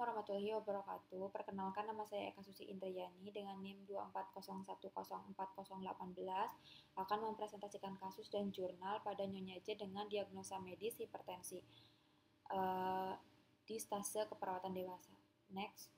warahmatullahi wabarakatuh. Perkenalkan, nama saya Eka Susi Indrayani dengan NIM 240104018 akan mempresentasikan kasus dan jurnal pada Nyonya J dengan diagnosa medis hipertensi di stase keperawatan dewasa. Next.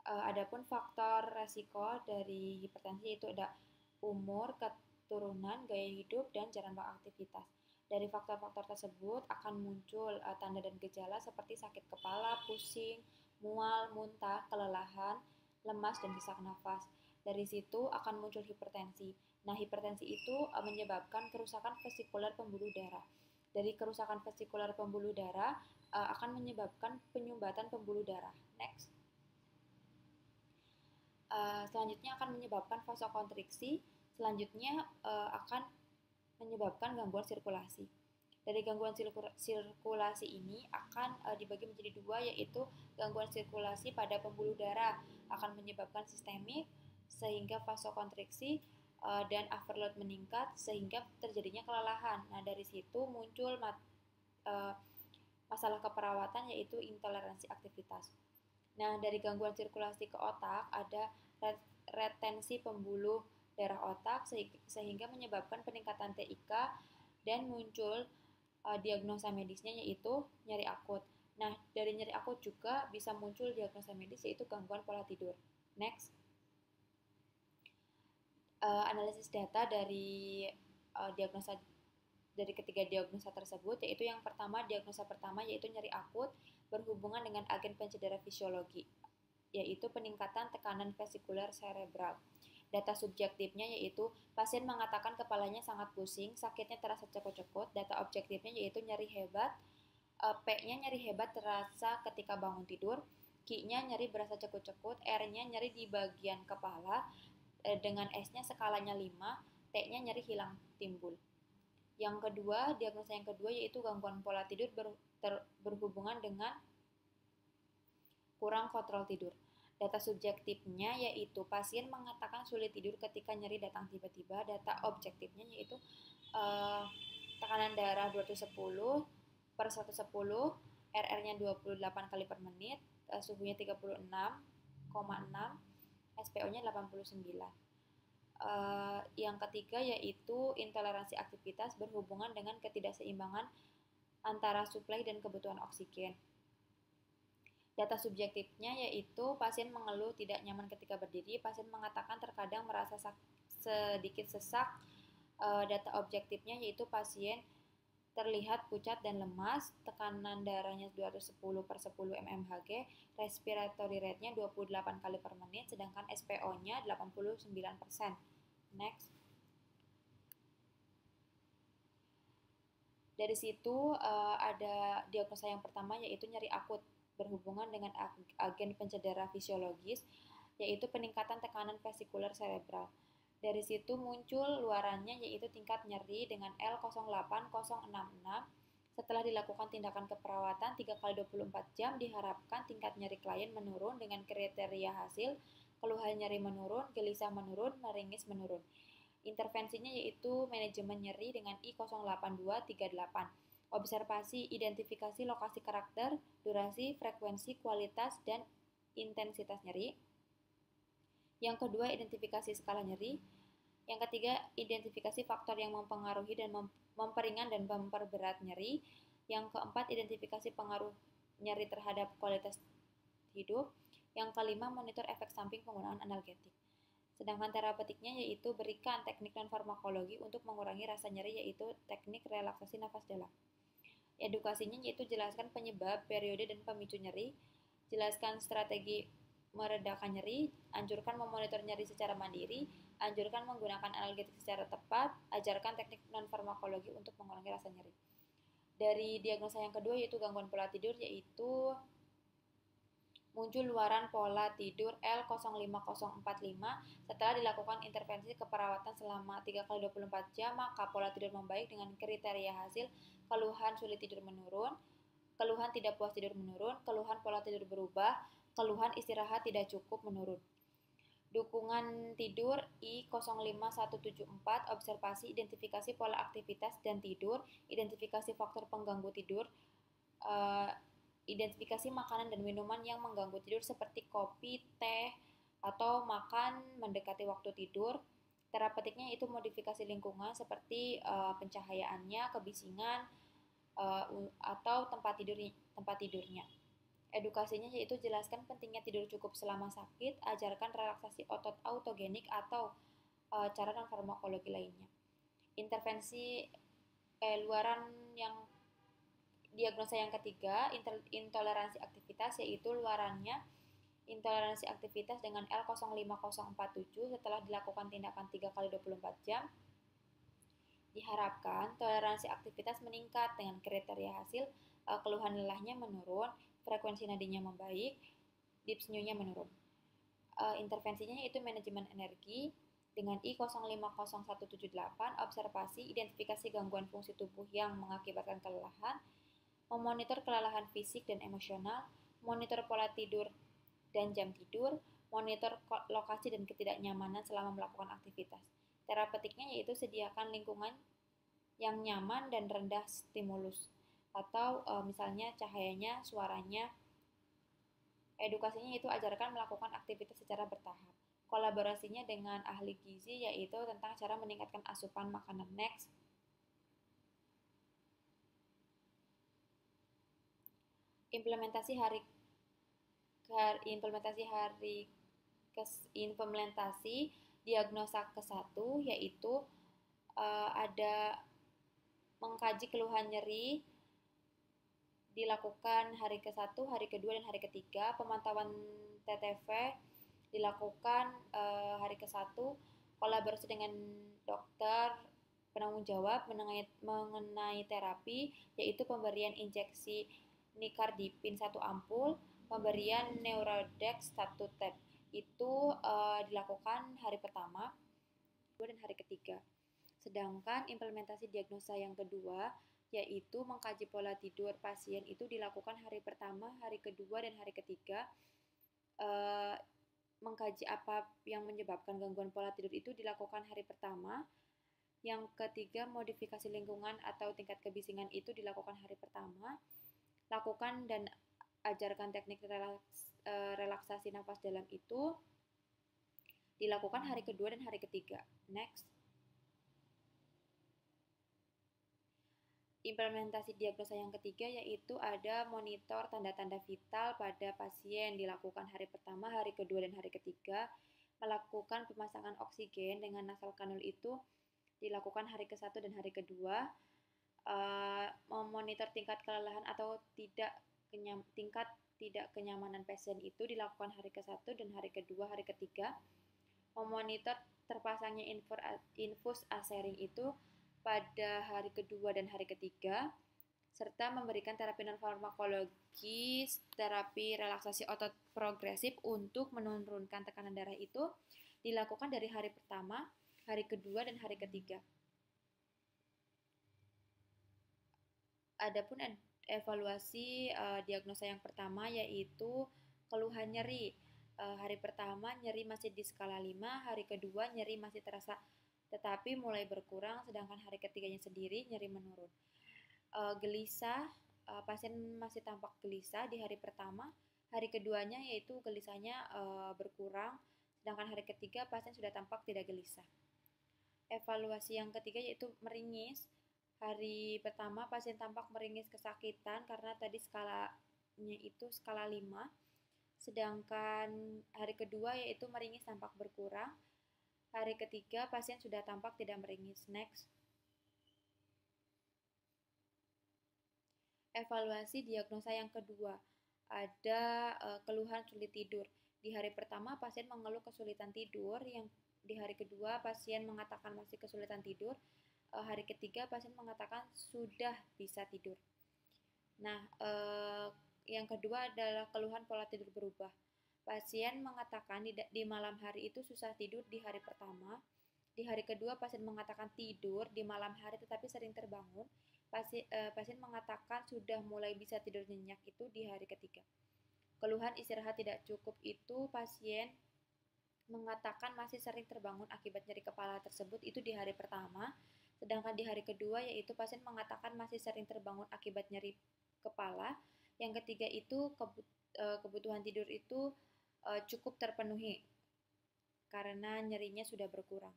Adapun faktor resiko dari hipertensi itu ada umur, keturunan, gaya hidup, dan jarang beraktivitas. Dari faktor-faktor tersebut akan muncul tanda dan gejala seperti sakit kepala, pusing, mual, muntah, kelelahan, lemas, dan sesak nafas. Dari situ akan muncul hipertensi. Nah, hipertensi itu menyebabkan kerusakan vesikular pembuluh darah. Dari kerusakan vesikular pembuluh darah akan menyebabkan penyumbatan pembuluh darah. Next. Selanjutnya akan menyebabkan vasokonstriksi. Selanjutnya akan menyebabkan gangguan sirkulasi. Dari gangguan sirkulasi ini akan dibagi menjadi dua, yaitu gangguan sirkulasi pada pembuluh darah akan menyebabkan sistemik sehingga vasokonstriksi dan overload meningkat sehingga terjadinya kelelahan. Nah, dari situ muncul masalah keperawatan yaitu intoleransi aktivitas. Nah, dari gangguan sirkulasi ke otak ada retensi pembuluh darah otak sehingga menyebabkan peningkatan TIK dan muncul diagnosa medisnya yaitu nyeri akut. Nah, dari nyeri akut juga bisa muncul diagnosa medis yaitu gangguan pola tidur. Next. Analisis data dari ketiga diagnosa tersebut, yaitu yang pertama, diagnosa pertama yaitu nyeri akut berhubungan dengan agen pencedera fisiologi, yaitu peningkatan tekanan vesikular cerebral. Data subjektifnya yaitu pasien mengatakan kepalanya sangat pusing, sakitnya terasa cekut-cekut. Data objektifnya yaitu nyeri hebat, P-nya nyeri hebat terasa ketika bangun tidur, Q-nya nyeri berasa cekut-cekut, R-nya nyeri di bagian kepala, dengan S-nya skalanya 5, T-nya nyeri hilang timbul. Yang kedua, diagnosa yang kedua yaitu gangguan pola tidur berhubungan dengan kurang kontrol tidur. Data subjektifnya yaitu pasien mengatakan sulit tidur ketika nyeri datang tiba-tiba. Data objektifnya yaitu tekanan darah 210/110, RR-nya 28 kali per menit, suhunya 36,6, SPO-nya 89. Yang ketiga yaitu intoleransi aktivitas berhubungan dengan ketidakseimbangan antara suplai dan kebutuhan oksigen. Data subjektifnya yaitu pasien mengeluh tidak nyaman ketika berdiri, pasien mengatakan terkadang merasa sedikit sesak. Data objektifnya yaitu pasien terlihat pucat dan lemas, tekanan darahnya 210/10 mmHg, respiratory rate-nya 28 kali per menit, sedangkan SPO-nya 89%. Next. Dari situ ada diagnosa yang pertama yaitu nyeri akut berhubungan dengan agen pencedera fisiologis, yaitu peningkatan tekanan vesikular cerebral. Dari situ muncul luarannya yaitu tingkat nyeri dengan L08066. Setelah dilakukan tindakan keperawatan 3x24 jam, diharapkan tingkat nyeri klien menurun dengan kriteria hasil, keluhan nyeri menurun, gelisah menurun, meringis menurun. Intervensinya yaitu manajemen nyeri dengan I08238. Observasi, identifikasi lokasi karakter, durasi, frekuensi, kualitas, dan intensitas nyeri. Yang kedua, identifikasi skala nyeri. Yang ketiga, identifikasi faktor yang mempengaruhi dan memperingan dan memperberat nyeri. Yang keempat, identifikasi pengaruh nyeri terhadap kualitas hidup. Yang kelima, monitor efek samping penggunaan analgetik. Sedangkan terapeutiknya yaitu berikan teknik non-farmakologi untuk mengurangi rasa nyeri, yaitu teknik relaksasi nafas dalam. Edukasinya yaitu jelaskan penyebab, periode, dan pemicu nyeri, jelaskan strategi meredakan nyeri, anjurkan memonitor nyeri secara mandiri, anjurkan menggunakan analgetik secara tepat, ajarkan teknik non-farmakologi untuk mengurangi rasa nyeri. Dari diagnosa yang kedua yaitu gangguan pola tidur, yaitu muncul luaran pola tidur L05045. Setelah dilakukan intervensi keperawatan selama 3x24 jam, maka pola tidur membaik dengan kriteria hasil, keluhan sulit tidur menurun, keluhan tidak puas tidur menurun, keluhan pola tidur berubah, keluhan istirahat tidak cukup menurun. Dukungan tidur I05174, observasi, identifikasi pola aktivitas dan tidur, identifikasi faktor pengganggu tidur, Identifikasi makanan dan minuman yang mengganggu tidur seperti kopi, teh, atau makan mendekati waktu tidur. Terapeutiknya itu modifikasi lingkungan seperti pencahayaannya, kebisingan, atau tempat tidurnya. Edukasinya yaitu jelaskan pentingnya tidur cukup selama sakit, ajarkan relaksasi otot autogenik atau cara non farmakologi lainnya. Intervensi luaran yang diagnosa yang ketiga, intoleransi aktivitas, yaitu luarannya intoleransi aktivitas dengan L05047 setelah dilakukan tindakan 3 kali 24 jam. Diharapkan toleransi aktivitas meningkat dengan kriteria hasil keluhan lelahnya menurun, frekuensi nadinya membaik, dyspnea-nya menurun. Intervensinya yaitu manajemen energi dengan I050178, observasi, identifikasi gangguan fungsi tubuh yang mengakibatkan kelelahan, memonitor kelelahan fisik dan emosional, monitor pola tidur dan jam tidur, monitor lokasi dan ketidaknyamanan selama melakukan aktivitas. Terapeutiknya yaitu sediakan lingkungan yang nyaman dan rendah stimulus, atau misalnya cahayanya, suaranya. Edukasinya yaitu ajarkan melakukan aktivitas secara bertahap. Kolaborasinya dengan ahli gizi yaitu tentang cara meningkatkan asupan makanan. Next. Implementasi diagnosa ke-1 yaitu ada mengkaji keluhan nyeri dilakukan hari ke-1, hari ke-2, dan hari ke-3. Pemantauan TTV dilakukan hari ke-1. Kolaborasi dengan dokter penanggung jawab mengenai terapi, yaitu pemberian injeksi nicardipin 1 ampul, pemberian Neurodex 1 tab. Itu dilakukan hari pertama, dan hari ketiga. Sedangkan implementasi diagnosa yang kedua, yaitu mengkaji pola tidur pasien, itu dilakukan hari pertama, hari kedua, dan hari ketiga. Mengkaji apa yang menyebabkan gangguan pola tidur itu dilakukan hari pertama. Yang ketiga, modifikasi lingkungan atau tingkat kebisingan itu dilakukan hari pertama. Lakukan dan ajarkan teknik relaksasi nafas dalam itu dilakukan hari kedua dan hari ketiga. Next. Implementasi diagnosa yang ketiga yaitu ada monitor tanda-tanda vital pada pasien dilakukan hari pertama, hari kedua, dan hari ketiga. Melakukan pemasangan oksigen dengan nasal kanul itu dilakukan hari ke-1 dan hari kedua. Memonitor tingkat kelelahan atau tingkat tidak kenyamanan pasien itu dilakukan hari ke-1 dan hari kedua, hari ketiga. Memonitor terpasangnya infus asering itu pada hari kedua dan hari ketiga, serta memberikan terapi non-farmakologis, terapi relaksasi otot progresif untuk menurunkan tekanan darah itu dilakukan dari hari pertama, hari kedua, dan hari ketiga. Adapun evaluasi diagnosa yang pertama yaitu keluhan nyeri. Hari pertama nyeri masih di skala 5, hari kedua nyeri masih terasa tetapi mulai berkurang, sedangkan hari ketiganya sendiri nyeri menurun. Gelisah, pasien masih tampak gelisah di hari pertama, hari keduanya yaitu gelisahnya berkurang, sedangkan hari ketiga pasien sudah tampak tidak gelisah. Evaluasi yang ketiga yaitu meringis. Hari pertama pasien tampak meringis kesakitan karena tadi skalanya itu skala 5, sedangkan hari kedua yaitu meringis tampak berkurang. Hari ketiga, pasien sudah tampak tidak meringis. Next. Evaluasi diagnosa yang kedua. Ada keluhan sulit tidur. Di hari pertama, pasien mengeluh kesulitan tidur. Yang di hari kedua, pasien mengatakan masih kesulitan tidur. Hari ketiga, pasien mengatakan sudah bisa tidur. Nah, yang kedua adalah keluhan pola tidur berubah. Pasien mengatakan di malam hari itu susah tidur di hari pertama. Di hari kedua pasien mengatakan tidur di malam hari tetapi sering terbangun. Pasien mengatakan sudah mulai bisa tidur nyenyak itu di hari ketiga. Keluhan istirahat tidak cukup itu pasien mengatakan masih sering terbangun akibat nyeri kepala tersebut itu di hari pertama. Sedangkan di hari kedua yaitu pasien mengatakan masih sering terbangun akibat nyeri kepala Yang ketiga itu kebutuhan tidur itu cukup terpenuhi karena nyerinya sudah berkurang.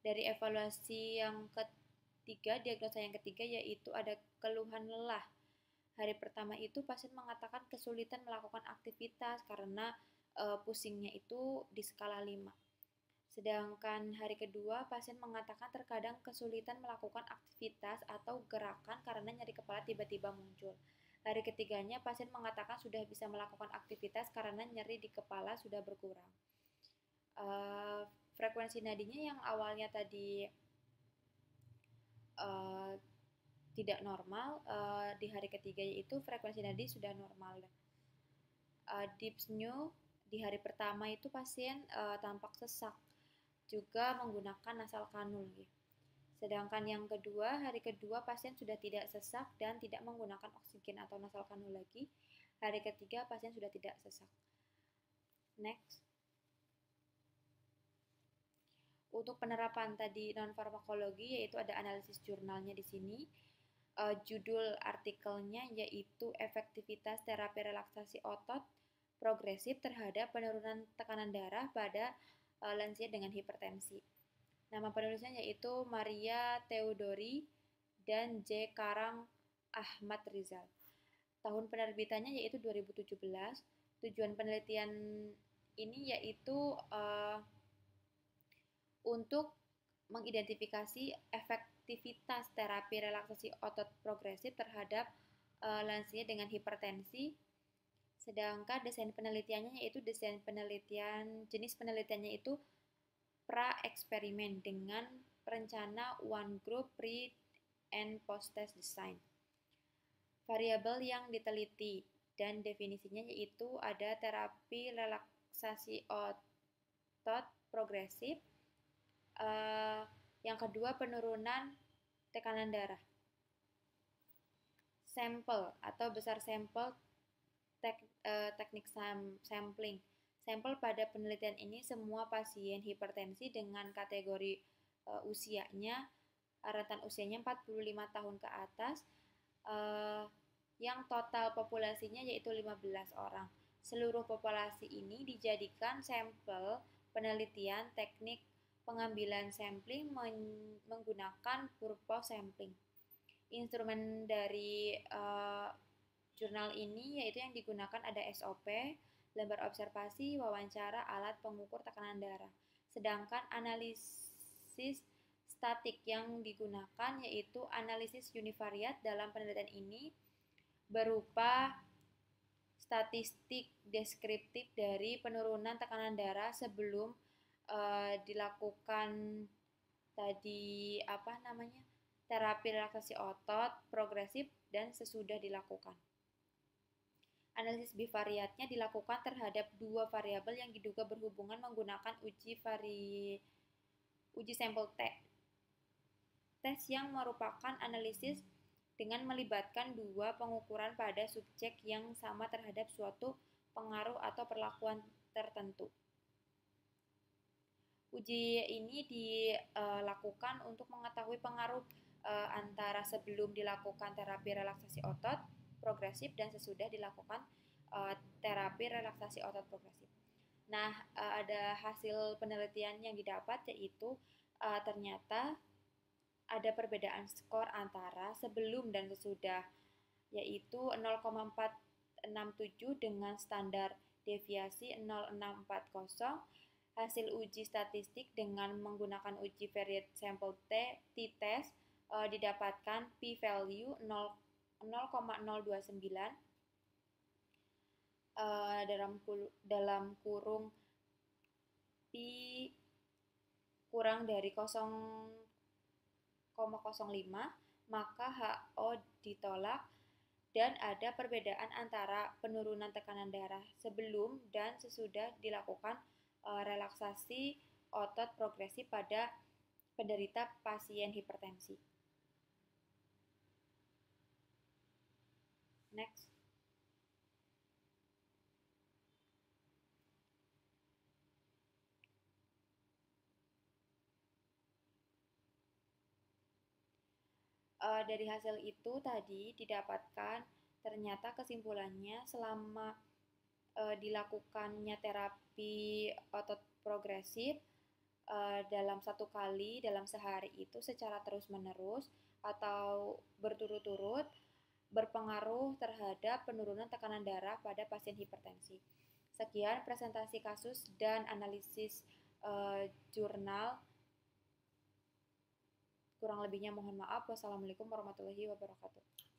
Dari evaluasi yang ketiga, diagnosa yang ketiga yaitu ada keluhan lelah. Hari pertama itu pasien mengatakan kesulitan melakukan aktivitas karena pusingnya itu di skala 5. Sedangkan hari kedua, pasien mengatakan terkadang kesulitan melakukan aktivitas atau gerakan karena nyeri kepala tiba-tiba muncul. Hari ketiganya, pasien mengatakan sudah bisa melakukan aktivitas karena nyeri di kepala sudah berkurang. Frekuensi nadinya yang awalnya tadi tidak normal, di hari ketiga yaitu frekuensi nadi sudah normal. Dyspnea di hari pertama itu pasien tampak sesak, juga menggunakan nasal kanul. Sedangkan yang kedua, hari kedua pasien sudah tidak sesak dan tidak menggunakan oksigen atau nasal kanul lagi. Hari ketiga pasien sudah tidak sesak. Next. Untuk penerapan tadi non-farmakologi yaitu ada analisis jurnalnya di sini. Judul artikelnya yaitu efektivitas terapi relaksasi otot progresif terhadap penurunan tekanan darah pada lansia dengan hipertensi. Nama penulisnya yaitu Maria Theodori dan J. Karang Ahmad Rizal. Tahun penerbitannya yaitu 2017. Tujuan penelitian ini yaitu untuk mengidentifikasi efektivitas terapi relaksasi otot progresif terhadap lansia dengan hipertensi. Sedangkan desain penelitiannya yaitu jenis penelitiannya itu pra-eksperimen dengan rencana one group pre and post test design. Variabel yang diteliti dan definisinya yaitu ada terapi relaksasi otot progresif, yang kedua penurunan tekanan darah. Sampel atau besar sampel teknik sampling. Sampel pada penelitian ini semua pasien hipertensi dengan kategori usianya, rentan usianya 45 tahun ke atas, yang total populasinya yaitu 15 orang. Seluruh populasi ini dijadikan sampel penelitian teknik pengambilan sampling menggunakan purpose sampling. Instrumen dari jurnal ini yaitu yang digunakan ada SOP, lembar observasi, wawancara, alat pengukur tekanan darah. Sedangkan analisis statik yang digunakan yaitu analisis univariat dalam penelitian ini berupa statistik deskriptif dari penurunan tekanan darah sebelum dilakukan tadi terapi relaksasi otot progresif dan sesudah dilakukan. Analisis bivariatnya dilakukan terhadap dua variabel yang diduga berhubungan menggunakan uji sampel tes yang merupakan analisis dengan melibatkan dua pengukuran pada subjek yang sama terhadap suatu pengaruh atau perlakuan tertentu. Uji ini dilakukan untuk mengetahui pengaruh antara sebelum dilakukan terapi relaksasi otot progresif dan sesudah dilakukan terapi relaksasi otot progresif. Nah, ada hasil penelitian yang didapat yaitu ternyata ada perbedaan skor antara sebelum dan sesudah, yaitu 0,467 dengan standar deviasi 0,640. Hasil uji statistik dengan menggunakan uji variate sample t-test didapatkan p-value 0,029 dalam kurung p kurang dari 0,05, maka HO ditolak dan ada perbedaan antara penurunan tekanan darah sebelum dan sesudah dilakukan relaksasi otot progresif pada penderita pasien hipertensi. Next. Dari hasil itu tadi didapatkan Ternyata kesimpulannya selama dilakukannya terapi otot progresif dalam satu kali dalam sehari itu secara terus-menerus atau berturut-turut berpengaruh terhadap penurunan tekanan darah pada pasien hipertensi. Sekian presentasi kasus dan analisis jurnal. Kurang lebihnya mohon maaf. Wassalamualaikum warahmatullahi wabarakatuh.